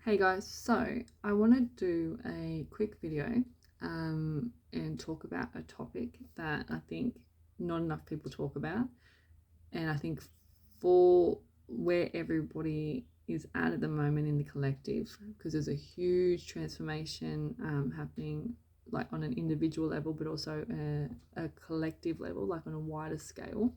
Hey guys, so I want to do a quick video and talk about a topic that I think not enough people talk about. And I think for where everybody is at the moment in the collective, because there's a huge transformation happening, like on an individual level, but also a collective level, like on a wider scale.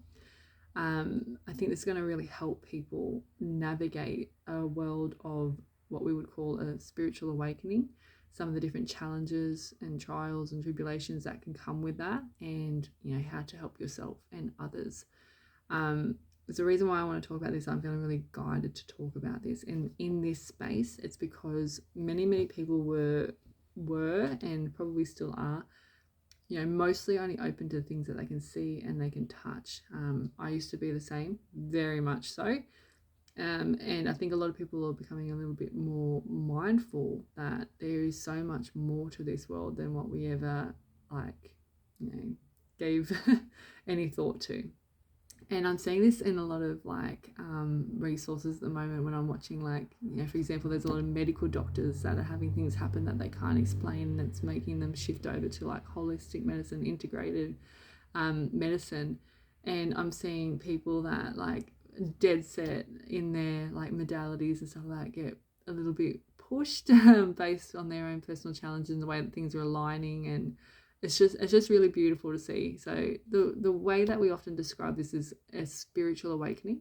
I think this is going to really help people navigate a world of what we would call a spiritual awakening, some of the different challenges and trials and tribulations that can come with that, and how to help yourself and others. There's a reason why I want to talk about this. I'm feeling really guided to talk about this, and in this space, it's because many people were and probably still are mostly only open to things that they can see and they can touch. I used to be the same, very much so. And I think a lot of people are becoming a little bit more mindful that there is so much more to this world than what we ever gave any thought to. And I'm seeing this in a lot of resources at the moment when I'm watching, for example, there's a lot of medical doctors that are having things happen that they can't explain, and it's making them shift over to holistic medicine, integrated medicine. And I'm seeing people that dead set in their modalities and stuff like that get a little bit pushed based on their own personal challenges and the way that things are aligning, and it's just really beautiful to see. So the way that we often describe this is a spiritual awakening,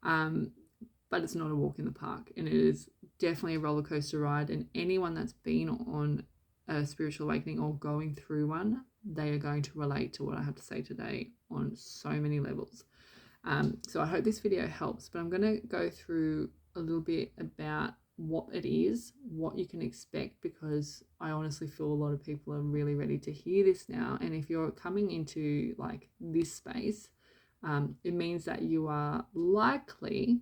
but it's not a walk in the park, and it is definitely a roller coaster ride. And anyone that's been on a spiritual awakening or going through one, they are going to relate to what I have to say today on so many levels. So I hope this video helps, but I'm going to go through a little bit about what it is, what you can expect, because I honestly feel a lot of people are really ready to hear this now. And if you're coming into this space, it means that you are likely,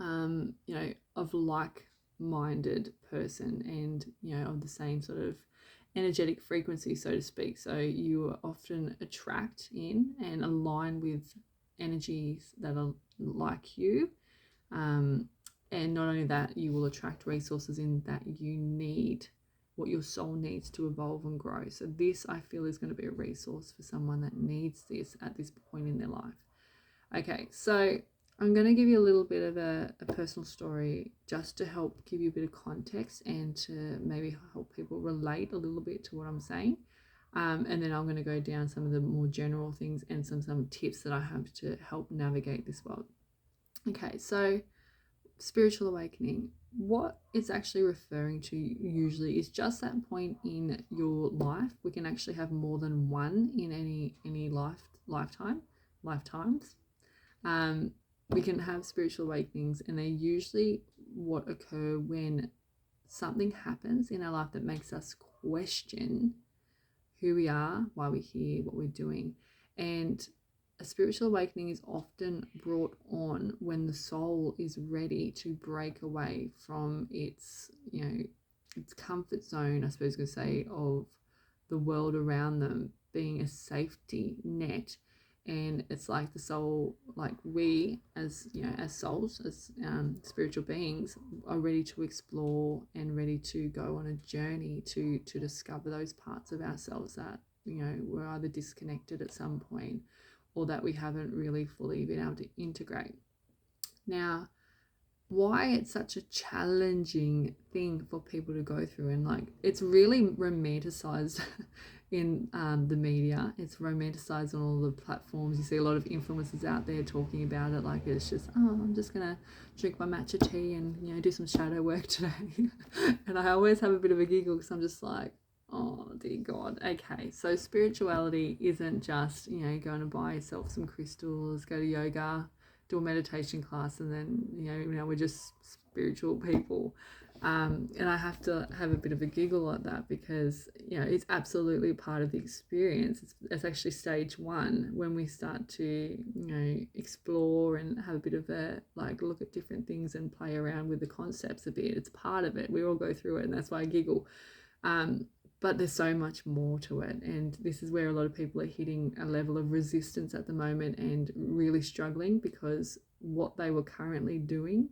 of like-minded person and, of the same sort of energetic frequency, so to speak. So you often attract in and align with energies that are like you. And not only that, you will attract resources in that you need, what your soul needs to evolve and grow. So this, I feel, is going to be a resource for someone that needs this at this point in their life. Okay, so I'm going to give you a little bit of a personal story just to help give you a bit of context and to maybe help people relate a little bit to what I'm saying. And then I'm going to go down some of the more general things and some tips that I have to help navigate this world. Okay, so spiritual awakening, what it's actually referring to usually is just that point in your life. We can actually have more than one in any lifetimes. We can have spiritual awakenings, and they're usually what occur when something happens in our life that makes us question who we are, why we're here, what we're doing. And a spiritual awakening is often brought on when the soul is ready to break away from its comfort zone, I suppose you could say, of the world around them being a safety net. And it's like the soul, like we as as souls, as spiritual beings, are ready to explore and ready to go on a journey to discover those parts of ourselves that were either disconnected at some point or that we haven't really fully been able to integrate. Now, why it's such a challenging thing for people to go through, and it's really romanticized in the media. It's romanticized on all the platforms. You see a lot of influencers out there talking about it like it's just, oh, I'm just gonna drink my matcha tea and do some shadow work today. And I always have a bit of a giggle because I'm just like, oh dear God. Okay, so spirituality isn't just going to buy yourself some crystals, go to yoga, do a meditation class, and then we're just spiritual people. And I have to have a bit of a giggle at that because it's absolutely part of the experience. It's actually stage one when we start to explore and have a bit of a look at different things and play around with the concepts a bit. It's part of it. We all go through it, and that's why I giggle. But there's so much more to it, and this is where a lot of people are hitting a level of resistance at the moment and really struggling because what they were currently doing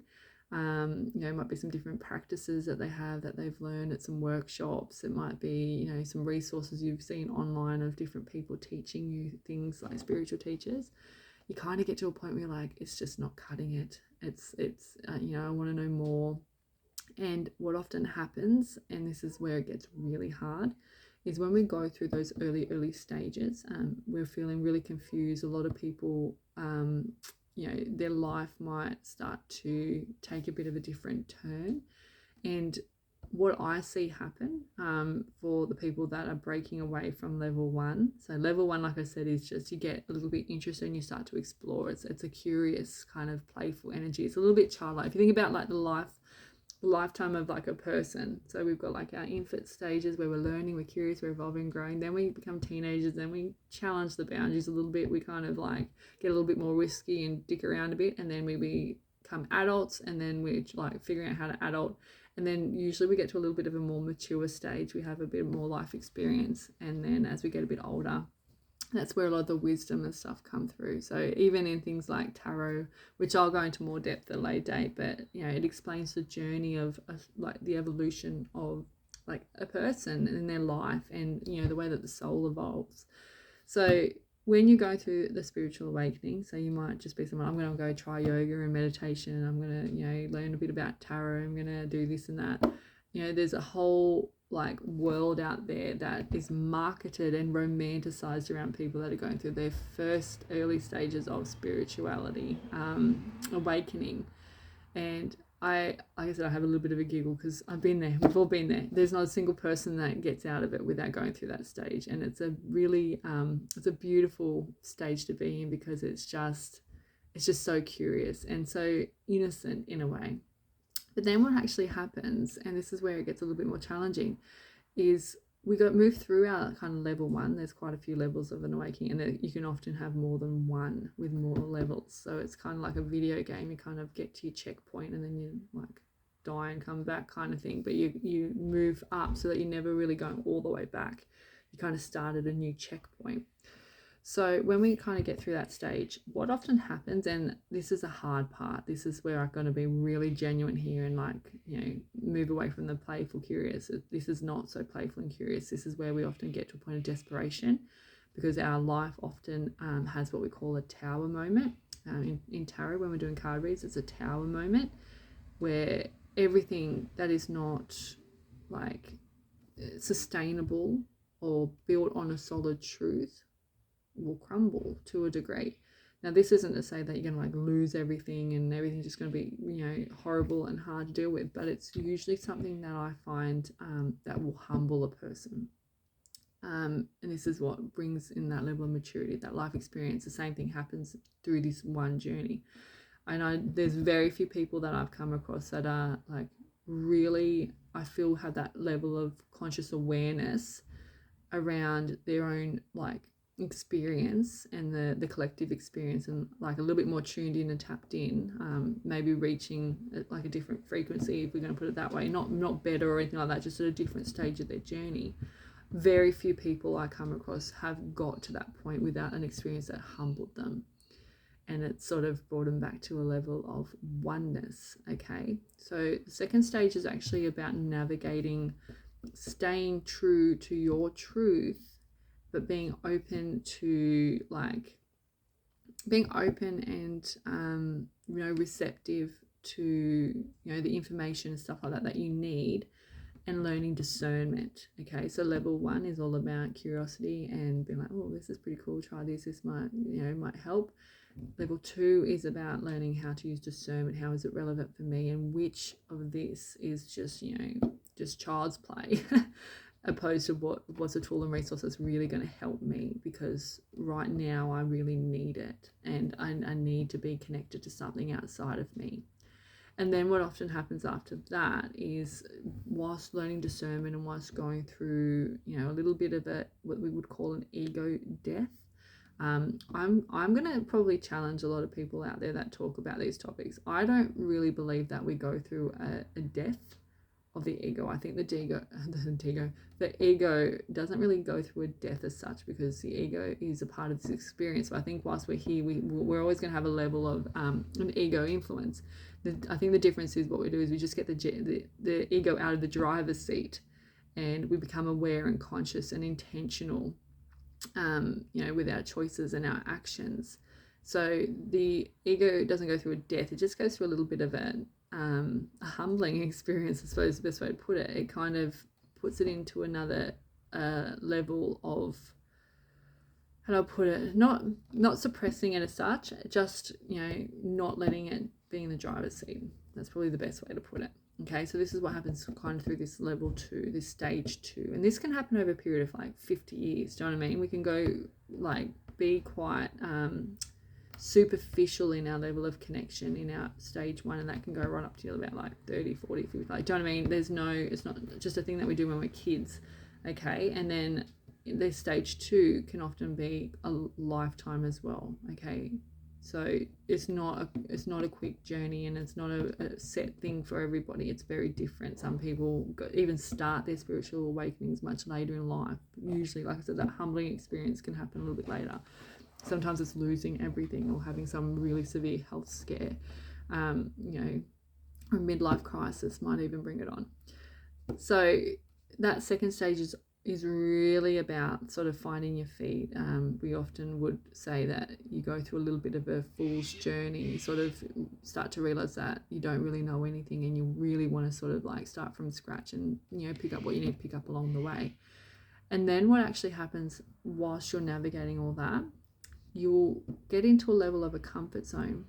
It might be some different practices that they have that they've learned at some workshops. It might be, some resources you've seen online of different people teaching you things, like spiritual teachers. You kind of get to a point where you're like, it's just not cutting it. It's I want to know more. And what often happens, and this is where it gets really hard, is when we go through those early stages, we're feeling really confused. A lot of people, their life might start to take a bit of a different turn. And what I see happen for the people that are breaking away from level 1. So level 1, like I said, is just you get a little bit interested and you start to explore. It's a curious kind of playful energy. It's a little bit childlike. If you think about like the lifetime of like a person, so we've got like our infant stages where we're learning, we're curious, we're evolving, growing, then we become teenagers, then we challenge the boundaries a little bit, we kind of like get a little bit more risky and dick around a bit, and then we become adults, and then we're like figuring out how to adult, and then usually we get to a little bit of a more mature stage, we have a bit more life experience, and then as we get a bit older, that's where a lot of the wisdom and stuff come through. So even in things like tarot, which I'll go into more depth at a later date, but it explains the journey of like the evolution of like a person in their life, and the way that the soul evolves. So when you go through the spiritual awakening, so you might just be someone, I'm going to go try yoga and meditation, and I'm going to learn a bit about tarot, I'm going to do this and that. There's a whole like world out there that is marketed and romanticized around people that are going through their first early stages of spirituality, awakening. And like I said, I have a little bit of a giggle because I've been there. We've all been there. There's not a single person that gets out of it without going through that stage. And it's a really, it's a beautiful stage to be in, because it's just so curious and so innocent in a way. But then what actually happens, and this is where it gets a little bit more challenging, is we got moved through our kind of level 1. There's quite a few levels of an awakening, and you can often have more than one with more levels. So it's kind of like a video game. You kind of get to your checkpoint and then you like die and come back kind of thing. But you move up so that you're never really going all the way back. You kind of start at a new checkpoint. So when we kind of get through that stage, what often happens, and this is a hard part, this is where I'm going to be really genuine here and move away from the playful curious. This is not so playful and curious. This is where we often get to a point of desperation, because our life often has what we call a tower moment. In tarot, when we're doing card reads, it's a tower moment where everything that is not like sustainable or built on a solid truth will crumble to a degree. Now, this isn't to say that you're going to lose everything and everything's just going to be horrible and hard to deal with, but it's usually something that I find that will humble a person, and this is what brings in that level of maturity, that life experience. The same thing happens through this one journey. I know there's very few people that I've come across that are really, I feel, have that level of conscious awareness around their own experience and the collective experience, and a little bit more tuned in and tapped in, maybe reaching a different frequency, if we're going to put it that way, not better or anything like that, just at a different stage of their journey. Very few people I come across have got to that point without an experience that humbled them, and it sort of brought them back to a level of oneness. Okay, so the second stage is actually about navigating, staying true to your truth, but being open to being open and receptive to the information and stuff like that you need, and learning discernment. Okay, so level 1 is all about curiosity and being like, oh, this is pretty cool, try this might help. Level 2 is about learning how to use discernment. How is it relevant for me, and which of this is just child's play opposed to what's a tool and resource that's really going to help me, because right now I really need it, and I need to be connected to something outside of me. And then what often happens after that is, whilst learning discernment and whilst going through a little bit of what we would call an ego death, I'm going to probably challenge a lot of people out there that talk about these topics. I don't really believe that we go through a death the ego. I think the ego doesn't really go through a death as such, because the ego is a part of this experience. But I think whilst we're here, we're always going to have a level of an ego influence. I think the difference is what we do is we just get the ego out of the driver's seat, and we become aware and conscious and intentional, with our choices and our actions. So the ego doesn't go through a death; it just goes through a little bit of a humbling experience, I suppose the best way to put it. It kind of puts it into another level of, how do I put it, not suppressing it as such, just not letting it be in the driver's seat. That's probably the best way to put it. Okay, so this is what happens kind of through this level 2, this stage 2, and this can happen over a period of like 50 years. Do you know what I mean? We can go like be quite superficial in our level of connection in our stage 1, and that can go right up to about like 30, 40, 50. Like, do you know what I mean? It's not just a thing that we do when we're kids. Okay, and then the stage 2 can often be a lifetime as well. Okay, so it's not a quick journey, and it's not a set thing for everybody. It's very different. Some people even start their spiritual awakenings much later in life. Usually, like I said, that humbling experience can happen a little bit later. Sometimes it's losing everything or having some really severe health scare, or a midlife crisis might even bring it on. So that second stage is really about sort of finding your feet. We often would say that you go through a little bit of a fool's journey. You sort of start to realize that you don't really know anything, and you really want to sort of like start from scratch and pick up what you need to pick up along the way. And then what actually happens whilst you're navigating all that, you'll get into a level of a comfort zone.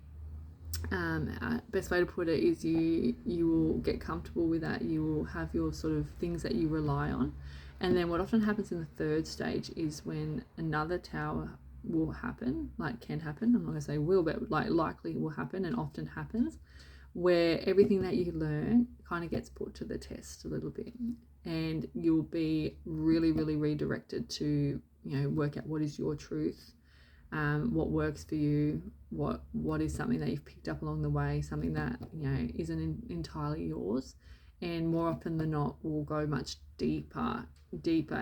Best way to put it is you will get comfortable with that. You will have your sort of things that you rely on. And then what often happens in the third stage is when another tower will happen, like can happen. I'm not going to say will, but like likely will happen and often happens, where everything that you learn kind of gets put to the test a little bit. And you'll be really, really redirected to, work out what is your truth. What works for you, what is something that you've picked up along the way, something that isn't entirely yours, and more often than not will go much deeper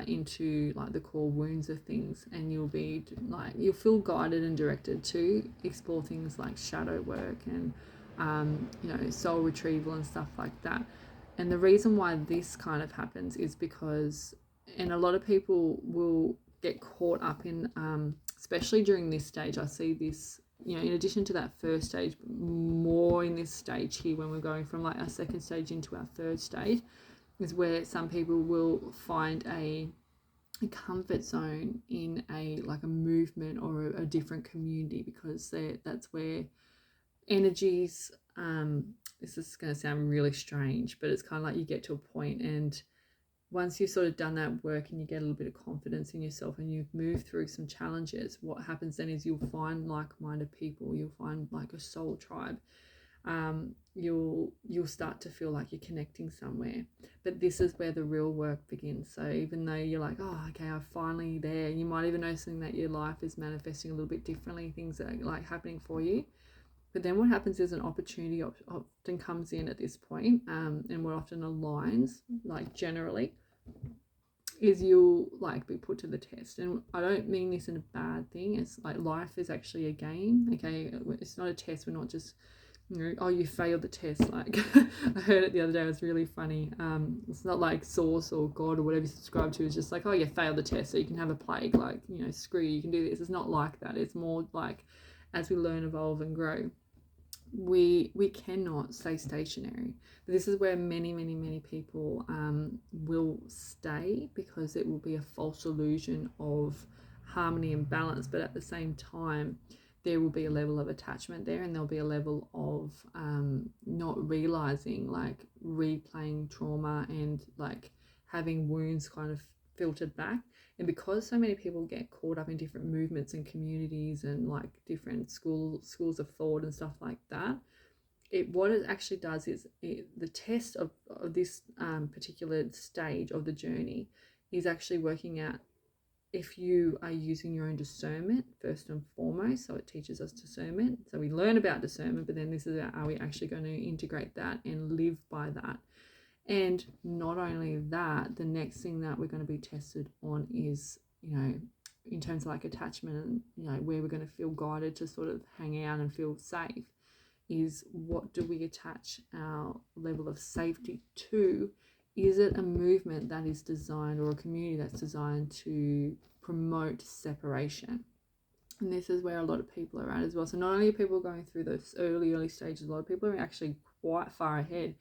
into like the core wounds of things, and you'll feel guided and directed to explore things like shadow work and soul retrieval and stuff like that. And the reason why this kind of happens is because, and a lot of people will get caught up in especially during this stage. I see this, in addition to that first stage, more in this stage here when we're going from like our second stage into our third stage, is where some people will find a comfort zone in a movement or a different community, because that's where energies, this is going to sound really strange, but it's kind of like you get to a point, and once you've sort of done that work and you get a little bit of confidence in yourself and you've moved through some challenges, what happens then is you'll find like-minded people, you'll find like a soul tribe. You'll start to feel like you're connecting somewhere. But this is where the real work begins. So even though you're like, oh, okay, I'm finally there, you might even noticing that your life is manifesting a little bit differently, things are like happening for you. But then what happens is an opportunity often comes in at this point, and what often aligns, like generally, is you'll like be put to the test. And I don't mean this in a bad thing. It's like life is actually a game, okay? It's not a test. We're not just, oh, you failed the test. Like I heard it the other day. It was really funny. It's not like Source or God or whatever you subscribe to. It's just like, oh, you failed the test, so you can have a plague. Like, screw you can do this. It's not like that. It's more like, as we learn, evolve and grow, we cannot stay stationary. But this is where many people will stay, because it will be a false illusion of harmony and balance, but at the same time there will be a level of attachment there, and there'll be a level of not realizing, like replaying trauma and like having wounds kind of filtered back. And because so many people get caught up in different movements and communities and like different schools of thought and stuff like that, what it actually does is the test of this particular stage of the journey is actually working out if you are using your own discernment first and foremost. So it teaches us discernment. So we learn about discernment, but then this is about, are we actually going to integrate that and live by that? And not only that, the next thing that we're going to be tested on is, in terms of like attachment and, where we're going to feel guided to sort of hang out and feel safe, is what do we attach our level of safety to? Is it a movement that is designed, or a community that's designed to promote separation? And this is where a lot of people are at as well. So not only are people going through those early stages, a lot of people are actually quite far ahead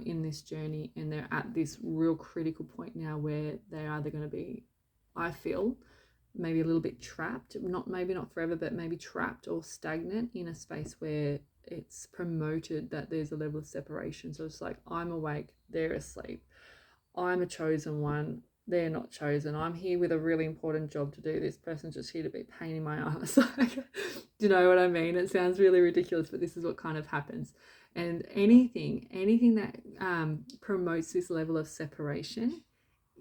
in this journey, and they're at this real critical point now where they're either going to be, I feel, maybe a little bit trapped, maybe not forever, but maybe trapped or stagnant in a space where it's promoted that there's a level of separation. So it's like, I'm awake, they're asleep. I'm a chosen one, they're not chosen. I'm here with a really important job to do. This person's just here to be a pain in my ass. Do you know what I mean? It sounds really ridiculous, but this is what kind of happens. And anything that promotes this level of separation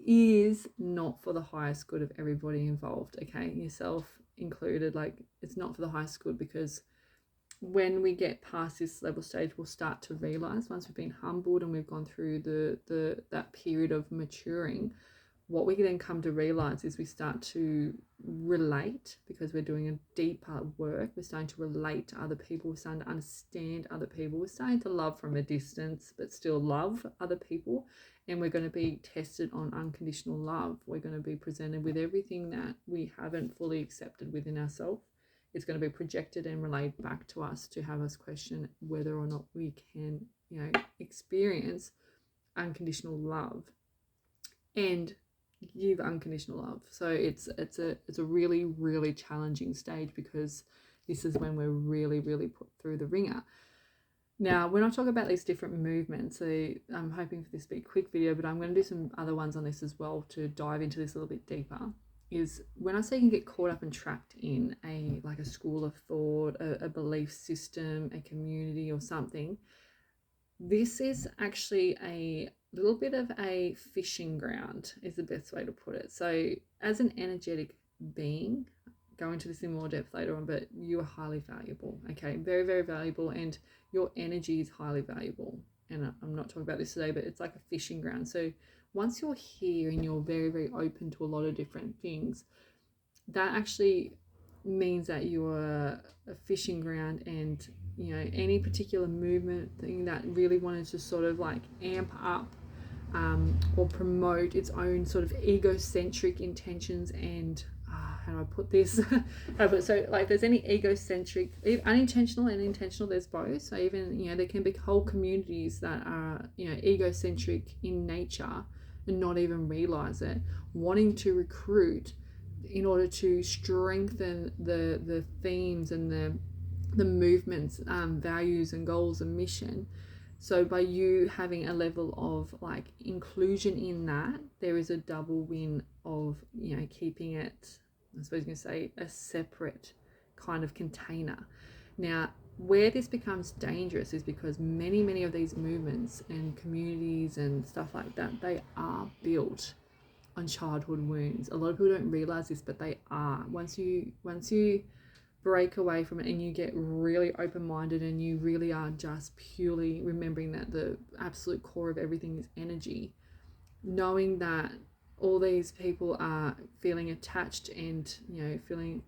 is not for the highest good of everybody involved, okay? Yourself included. Like, it's not for the highest good, because when we get past this level stage, we'll start to realize, once we've been humbled and we've gone through that period of maturing, what we then come to realize is we start to relate, because we're doing a deeper work. We're starting to relate to other people. We're starting to understand other people. We're starting to love from a distance, but still love other people. And we're going to be tested on unconditional love. We're going to be presented with everything that we haven't fully accepted within ourselves. It's going to be projected and relayed back to us to have us question whether or not we can, experience unconditional love and give unconditional love. So it's a really, really challenging stage, because this is when we're really, really put through the ringer. Now, when I talk about these different movements, so I'm hoping for this to be a quick video, but I'm going to do some other ones on this as well to dive into this a little bit deeper. Is when I say you can get caught up and trapped in a school of thought, a belief system, a community or something, this is actually a little bit of a fishing ground, is the best way to put it. So as an energetic being, go into this in more depth later on, but you are highly valuable, okay? Very, very valuable, and your energy is highly valuable. And I'm not talking about this today, but it's like a fishing ground. So once you're here and you're very, very open to a lot of different things, that actually means that you're a fishing ground, and any particular movement thing that really wanted to sort of like amp up or promote its own sort of egocentric intentions and how do I put this? So like, there's any egocentric, unintentional and intentional, there's both. So even, there can be whole communities that are, egocentric in nature and not even realize it, wanting to recruit in order to strengthen the themes and the movement's values and goals and mission. So by you having a level of like inclusion in that, there is a double win of, keeping it, I suppose you can say, a separate kind of container. Now, where this becomes dangerous is because many of these movements and communities and stuff like that, they are built on childhood wounds. A lot of people don't realize this, but they are. Once you break away from it and you get really open-minded and you really are just purely remembering that the absolute core of everything is energy, knowing that all these people are feeling attached and feeling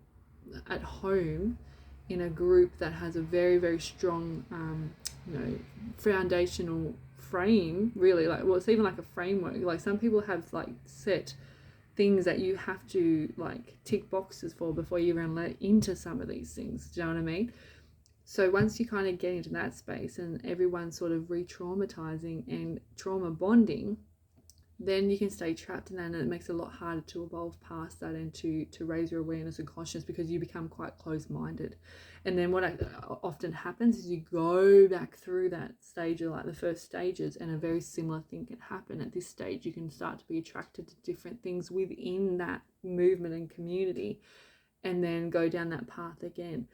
at home in a group that has a very, very strong foundational frame, really, like, well, it's even like a framework. Like, some people have like set things that you have to like tick boxes for before you even let into some of these things. Do you know what I mean? So once you kind of get into that space and everyone's sort of re-traumatizing and trauma bonding, then you can stay trapped in that, and it makes it a lot harder to evolve past that and to raise your awareness and consciousness, because you become quite close-minded. And then what often happens is you go back through that stage of like the first stages, and a very similar thing can happen. At this stage, you can start to be attracted to different things within that movement and community, and then go down that path again.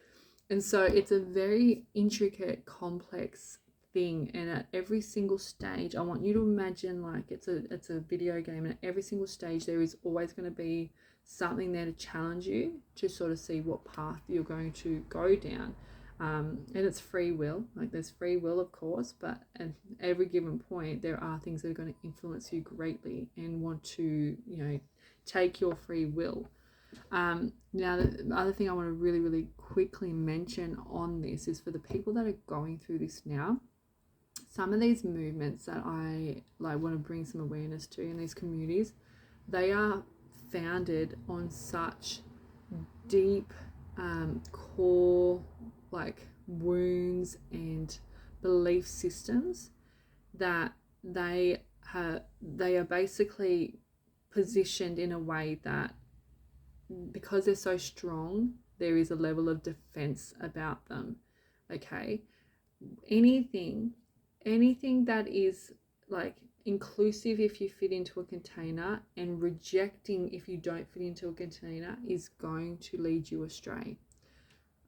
And so it's a very intricate, complex thing, and at every single stage, I want you to imagine like it's a video game, and at every single stage there is always going to be something there to challenge you to sort of see what path you're going to go down. And it's free will. Like, there's free will, of course, but at every given point there are things that are going to influence you greatly and want to, take your free will. Now, the other thing I want to really, really quickly mention on this is for the people that are going through this now. Some of these movements that I want to bring some awareness to in these communities, they are founded on such deep core wounds and belief systems that they are basically positioned in a way that, because they're so strong, there is a level of defense about them. Okay, anything that is inclusive if you fit into a container and rejecting if you don't fit into a container is going to lead you astray.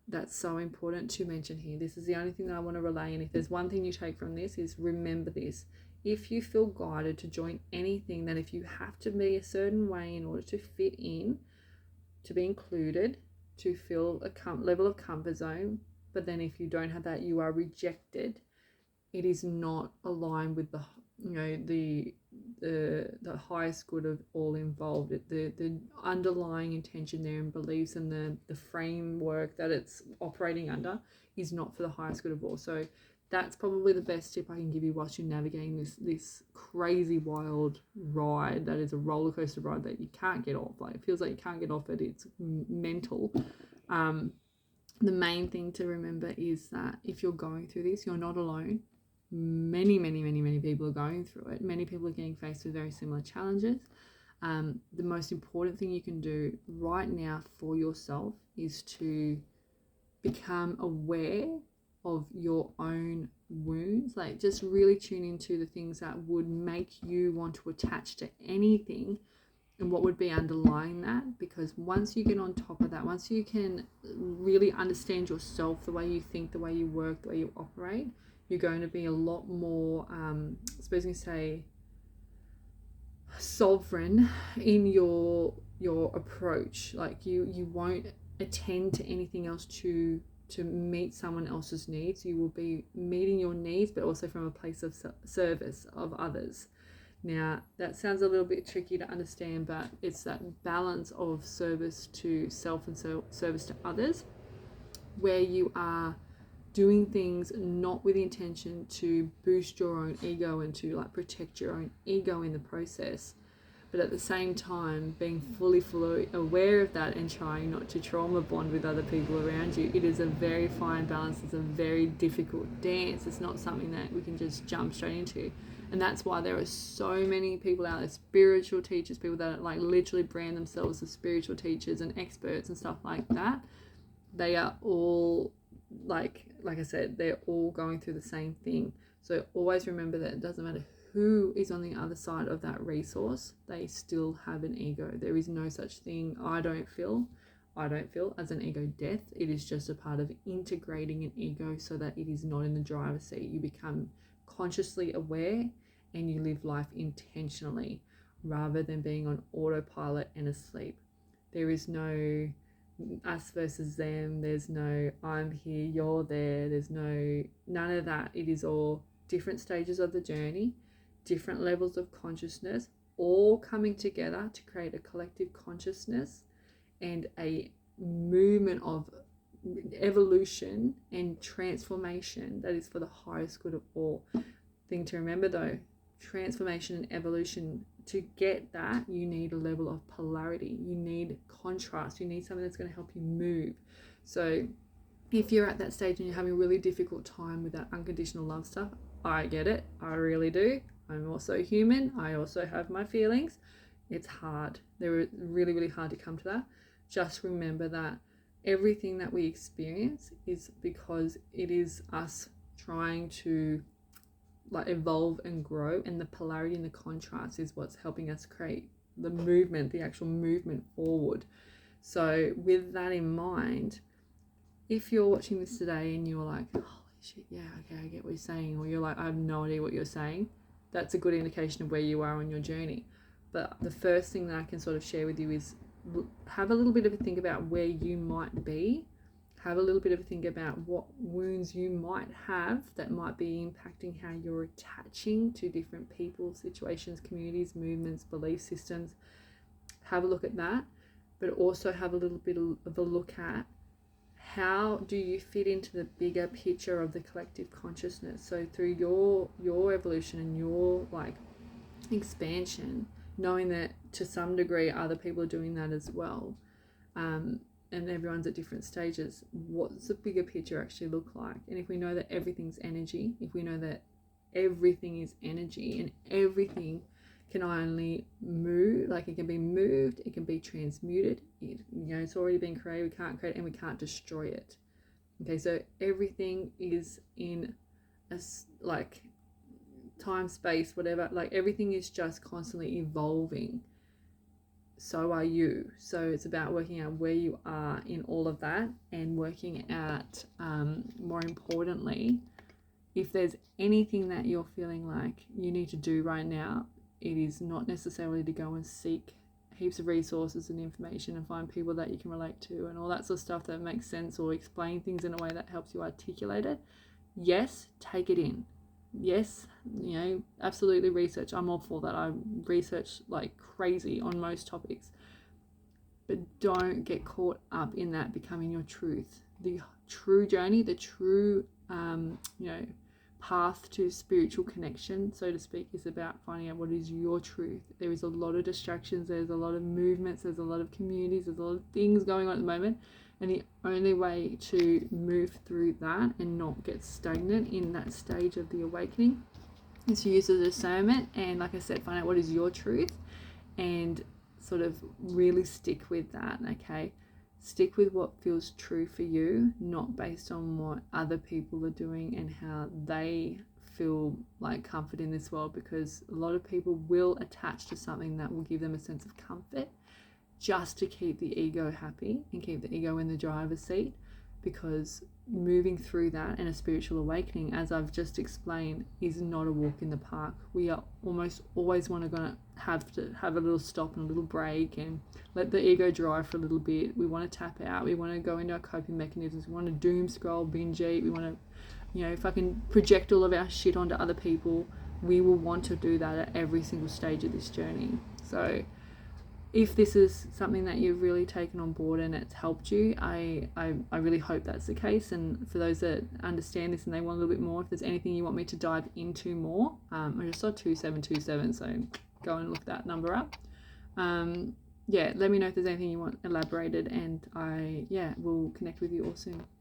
That's so important to mention here. This is the only thing that I want to relay, and if there's one thing you take from this, is remember this. If you feel guided to join anything, then if you have to be a certain way in order to fit in, to be included, to feel a level of comfort zone, but then if you don't have that, you are rejected. It is not aligned with the highest good of all involved. The underlying intention there and beliefs and the framework that it's operating under is not for the highest good of all. So that's probably the best tip I can give you whilst you're navigating this crazy wild ride that is a roller coaster ride that you can't get off. It feels like you can't get off it. It's mental. The main thing to remember is that if you're going through this, you're not alone. Many people are going through it. Many people are getting faced with very similar challenges. The most important thing you can do right now for yourself is to become aware of your own wounds. Just really tune into the things that would make you want to attach to anything and what would be underlying that. Because once you get on top of that, once you can really understand yourself, the way you think, the way you work, the way you operate, you're going to be a lot more, sovereign in your approach. You won't attend to anything else to meet someone else's needs. You will be meeting your needs, but also from a place of service of others. Now, that sounds a little bit tricky to understand, but it's that balance of service to self and service to others, where you are doing things not with the intention to boost your own ego and to protect your own ego in the process, but at the same time being fully aware of that and trying not to trauma bond with other people around you. It is a very fine balance. It's a very difficult dance. It's not something that we can just jump straight into. And that's why there are so many people out there, spiritual teachers, people that literally brand themselves as spiritual teachers and experts and stuff like that. They are all like I said, they're all going through the same thing. So always remember that it doesn't matter who is on the other side of that resource, they still have an ego. There is no such thing, I don't feel as an ego death. It is just a part of integrating an ego so that it is not in the driver's seat. You become consciously aware and you live life intentionally rather than being on autopilot and asleep. There is no us versus them. There's no I'm here, you're there. There's none of that. It is all different stages of the journey, different levels of consciousness, all coming together to create a collective consciousness and a movement of evolution and transformation that is for the highest good of all. Thing to remember though, transformation and evolution, to get that you need a level of polarity, you need contrast, you need something that's going to help you move. So if you're at that stage and you're having a really difficult time with that unconditional love stuff, I get it, I really do. I'm also human, I also have my feelings. It's hard, they're really, really hard to come to that. Just remember that everything that we experience is because it is us trying to evolve and grow, and the polarity and the contrast is what's helping us create the movement, the actual movement forward. So with that in mind, if you're watching this today and you're like, holy shit, yeah, okay, I get what you're saying, or you're like, I have no idea what you're saying, that's a good indication of where you are on your journey. But the first thing that I can sort of share with you is have a little bit of a think about where you might be, have a little bit of a think about what wounds you might have that might be impacting how you're attaching to different people, situations, communities, movements, belief systems. Have a look at that, but also have a little bit of a look at how do you fit into the bigger picture of the collective consciousness. So through your evolution and your like expansion, knowing that to some degree other people are doing that as well, and everyone's at different stages, what does the bigger picture actually look like? And if we know that everything's energy, if we know that everything is energy and everything can only move, like it can be moved, it can be transmuted, it's already been created, we can't create it and we can't destroy it. Okay, so everything is in a like time, space, whatever, like everything is just constantly evolving. So are you. So it's about working out where you are in all of that and working out, more importantly, if there's anything that you're feeling like you need to do right now, it is not necessarily to go and seek heaps of resources and information and find people that you can relate to and all that sort of stuff that makes sense or explain things in a way that helps you articulate it. Yes, take it in. Yes, absolutely research. I'm all for that. I research like crazy on most topics. But don't get caught up in that becoming your truth. The true journey, the true, path to spiritual connection, so to speak, is about finding out what is your truth. There is a lot of distractions. There's a lot of movements. There's a lot of communities. There's a lot of things going on at the moment. And the only way to move through that and not get stagnant in that stage of the awakening is to use the discernment and, like I said, find out what is your truth and sort of really stick with that, okay? Stick with what feels true for you, not based on what other people are doing and how they feel like comfort in this world, because a lot of people will attach to something that will give them a sense of comfort just to keep the ego happy and keep the ego in the driver's seat, because moving through that and a spiritual awakening, as I've just explained, is not a walk in the park. We are almost always gonna have a little stop and a little break and let the ego drive for a little bit. We want to tap out. We want to go into our coping mechanisms. We want to doom scroll, binge eat. We want to, fucking project all of our shit onto other people. We will want to do that at every single stage of this journey. So if this is something that you've really taken on board and it's helped you, I really hope that's the case. And for those that understand this and they want a little bit more, if there's anything you want me to dive into more, I just saw 2727, so go and look that number up. Let me know if there's anything you want elaborated, and I will connect with you all soon.